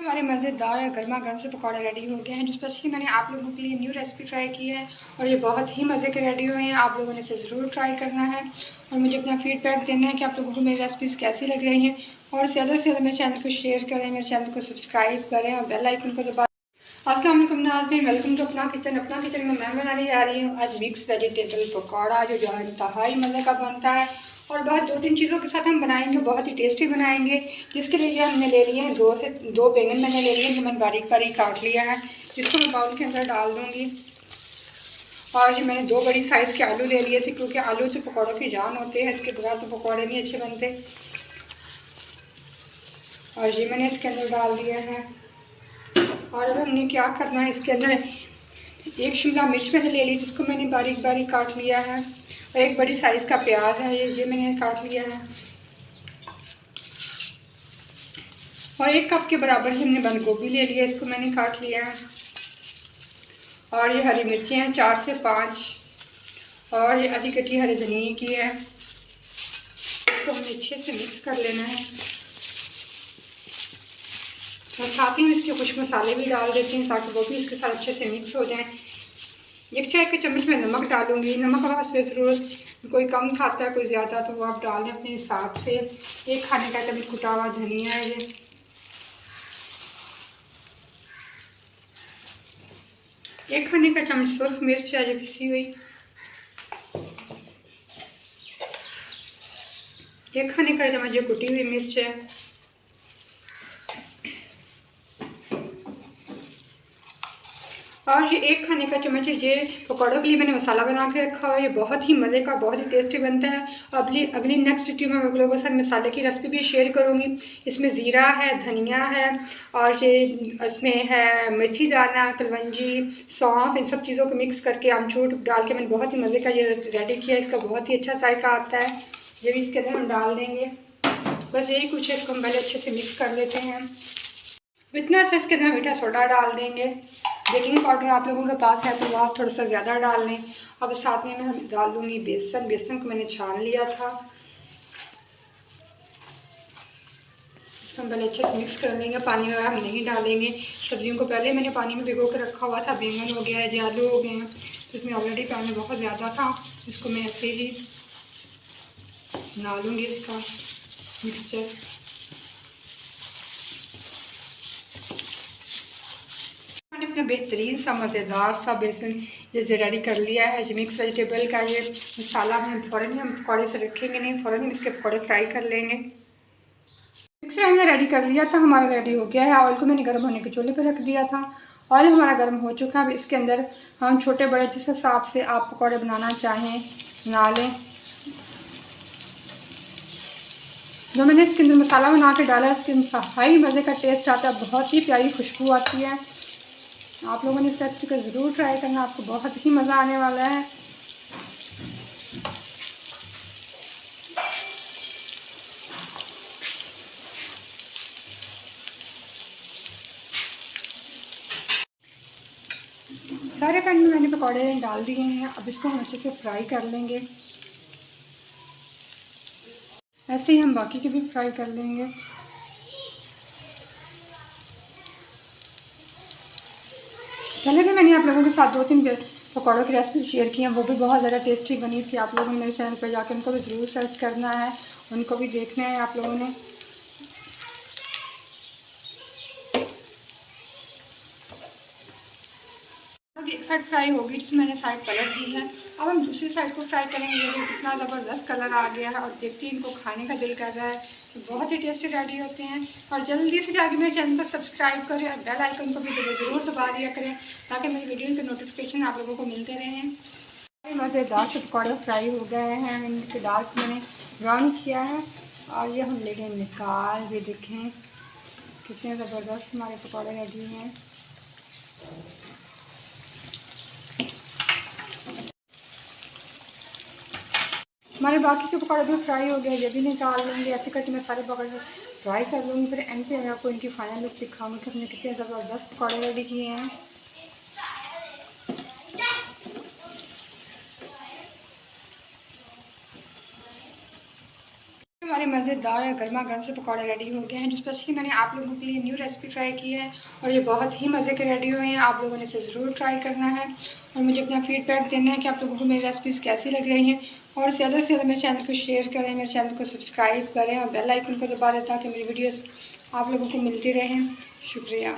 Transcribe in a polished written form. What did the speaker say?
हमारे मज़ेदार और गर्मा गर्म से पकौड़े रेडी हो गए हैं, जो स्पेशली मैंने आप लोगों के लिए न्यू रेसिपी ट्राई की है और ये बहुत ही मज़े के रेडी हुए हैं। आप लोगों ने इसे ज़रूर ट्राई करना है और मुझे अपना फीडबैक देना है कि आप लोगों को मेरी रेसिपीज़ कैसी लग रही हैं। और ज़्यादा से ज़्यादा मेरे चैनल को शेयर करें, मेरे चैनल को सब्सक्राइब करें और बेल आइकन को दबा। अस्सलाम वालेकुम नाज़रीन, वेलकम टू अपना किचन। अपना किचन में मैं बनाने जा रही हूँ आज मिक्स वेजिटेबल पकौड़ा, जो इंतहाई मज़े का बनता है और बहुत 2-3 चीज़ों के साथ हम बनाएंगे, बहुत ही टेस्टी बनाएंगे। जिसके लिए हमने ले लिए हैं 2 बैंगन मैंने ले लिए हैं, जो मैंने बारीक बारीक काट लिया है, जिसको मैं बाउल के अंदर डाल दूँगी। और ये मैंने 2 बड़ी साइज़ के आलू ले लिए थे, क्योंकि आलू से पकौड़ों की जान होती है, इसके बगैर तो पकौड़े नहीं अच्छे बनते। और ये मैंने इसके अंदर डाल दिया है। और अब हमने क्या करना है, इसके अंदर 1 शिमला मिर्च मैंने ले ली, जिसको मैंने बारीक बारीक काट लिया है। और 1 बड़ी साइज़ का प्याज है, ये मैंने काट लिया है। और 1 कप के बराबर हमने बंद गोभी ले लिया, इसको मैंने काट लिया है। और ये हरी मिर्ची हैं 4 से 5, और ये आधी कटी हरी धनिया की है। इसको हमें अच्छे से मिक्स कर लेना है और साथ ही में इसके कुछ मसाले भी डाल देते हैं, ताकि वो भी इसके साथ अच्छे से मिक्स हो जाएं। 1 चाय के चम्मच में नमक डालूंगी। नमक आप ज़रूरत, कोई कम खाता है कोई ज़्यादा, तो वो आप डाल दें अपने हिसाब से। 1 खाने का चम्मच कुटा हुआ धनिया है ये। 1 खाने का चम्मच सुर्ख मिर्च है, जो पिसी हुई। 1 खाने का चम्मच ये कुटी हुई मिर्च है। और ये 1 खाने का चम्मच ये पकौड़ों के लिए मैंने मसाला बना के रखा हुआ है। ये बहुत ही मज़े का, बहुत ही टेस्टी बनता है। अगली नेक्स्ट वीडियो में मैं आप लोगों के साथ मसाले की रेसिपी भी शेयर करूँगी। इसमें ज़ीरा है, धनिया है, और ये इसमें है मेथी दाना, कलवंजी, सौंफ, इन सब चीज़ों को मिक्स करके आमचूर डाल के मैंने बहुत ही मज़े का ये रेडी किया। इसका बहुत ही अच्छा जायका आता है। ये भी इसके अंदर हम डाल देंगे। बस यही कुछ है, इसको हम पहले अच्छे से मिक्स कर लेते हैं। इतना सा इसके अंदर मीठा सोडा डाल देंगे। बेकिंग पाउडर आप लोगों के पास है तो वो आप थोड़ा सा ज़्यादा डाल लें। अब साथ में मैं डाल दूँगी बेसन। बेसन को मैंने छान लिया था, इसको हम पहले अच्छे से मिक्स कर लेंगे। पानी वगैरह हम नहीं डालेंगे। सब्जियों को पहले मैंने पानी में भिगो के रखा हुआ था। बैंगन हो गया है, आलू हो गए हैं, तो इसमें ऑलरेडी पानी बहुत ज़्यादा था। इसको मैं ऐसे ही बना लूँगी इसका मिक्सचर। अपना बेहतरीन सा मज़ेदार सा बेसन ये रेडी कर लिया है। ये मिक्स वेजिटेबल का ये मसाला है। फ़ौरन ही हम पकौड़े से रखेंगे नहीं, फ़ौरन ही इसके पकौड़े फ्राई कर लेंगे। मिक्सर हमने रेडी कर लिया था, हमारा रेडी हो गया है। ऑयल को मैंने गर्म होने के चूल्हे पर रख दिया था। ऑयल हमारा गर्म हो चुका है। अब इसके अंदर हम छोटे बड़े जिस हिसाब से आप पकौड़े बनाना चाहें बना लें। जो मैंने इसके अंदर मसाला बना के डाला है, इसके इंतहाई मज़े का टेस्ट आता है, बहुत ही प्यारी खुशबू आती है। आप लोगों ने इस रेसिपी को ज़रूर ट्राई करना, आपको बहुत ही मज़ा आने वाला है। सारे पैन में मैंने पकौड़े डाल दिए हैं। अब इसको हम अच्छे से फ्राई कर लेंगे। ऐसे ही हम बाकी के भी फ्राई कर लेंगे। पहले भी मैंने आप लोगों के साथ 2-3 पकौड़ों की रेसिपी शेयर की हैं, वो भी बहुत ज़्यादा टेस्टी बनी थी। आप लोगों ने मेरे चैनल पर जाकर उनको भी ज़रूर सर्च करना है, उनको भी देखना है आप लोगों ने। अब एक साइड फ्राई होगी तो मैंने साइड पलट दी है। अब हम दूसरी साइड को फ्राई करेंगे। ये कितना ज़बरदस्त कलर आ गया है और देखते ही इनको खाने का दिल कर रहा है। तो बहुत ही टेस्टी रेडी होते हैं। और जल्दी से जाके मेरे चैनल को सब्सक्राइब करें और बेल आइकन को भी ज़रूर दबा दिया करें, ताकि मेरी वीडियो के नोटिफिकेशन आप लोगों को मिलते रहें। मज़ेदार से पकौड़े फ्राई हो गए हैं। इनके डार्क मैंने ब्राउन किया है और ये हम लेंगे निकाल। ये देखें कितने ज़बरदस्त हमारे पकौड़े रेडी हैं। हमारे बाकी के पकौड़े भी फ्राई हो गए, ये भी निकाल लेंगे। ऐसे करके मैं सारे पकौड़े फ्राई कर लूँगी। फिर एंड पे मैं आपको इनकी फाइनल लुक दिखाऊंगी कि हमने कितने ज़बरदस्त पकौड़े रेडी किए हैं। हमारे मज़ेदार गर्मा गर्म से पकौड़े रेडी हो गए हैं, जो स्पेशली मैंने आप लोगों के लिए न्यू रेसिपी ट्राई की है और ये बहुत ही मज़े के रेडी हुए हैं। आप लोगों ने इसे ज़रूर ट्राई करना है और मुझे अपना फीडबैक देना है कि आप लोगों को मेरी रेसिपीज़ कैसी लग रही हैं। और ज़्यादा से ज़्यादा मेरे चैनल को शेयर करें, मेरे चैनल को सब्सक्राइब करें और बेल आइकन को दबा दें ताकि मेरी वीडियोज़ आप लोगों को मिलती रहें। शुक्रिया।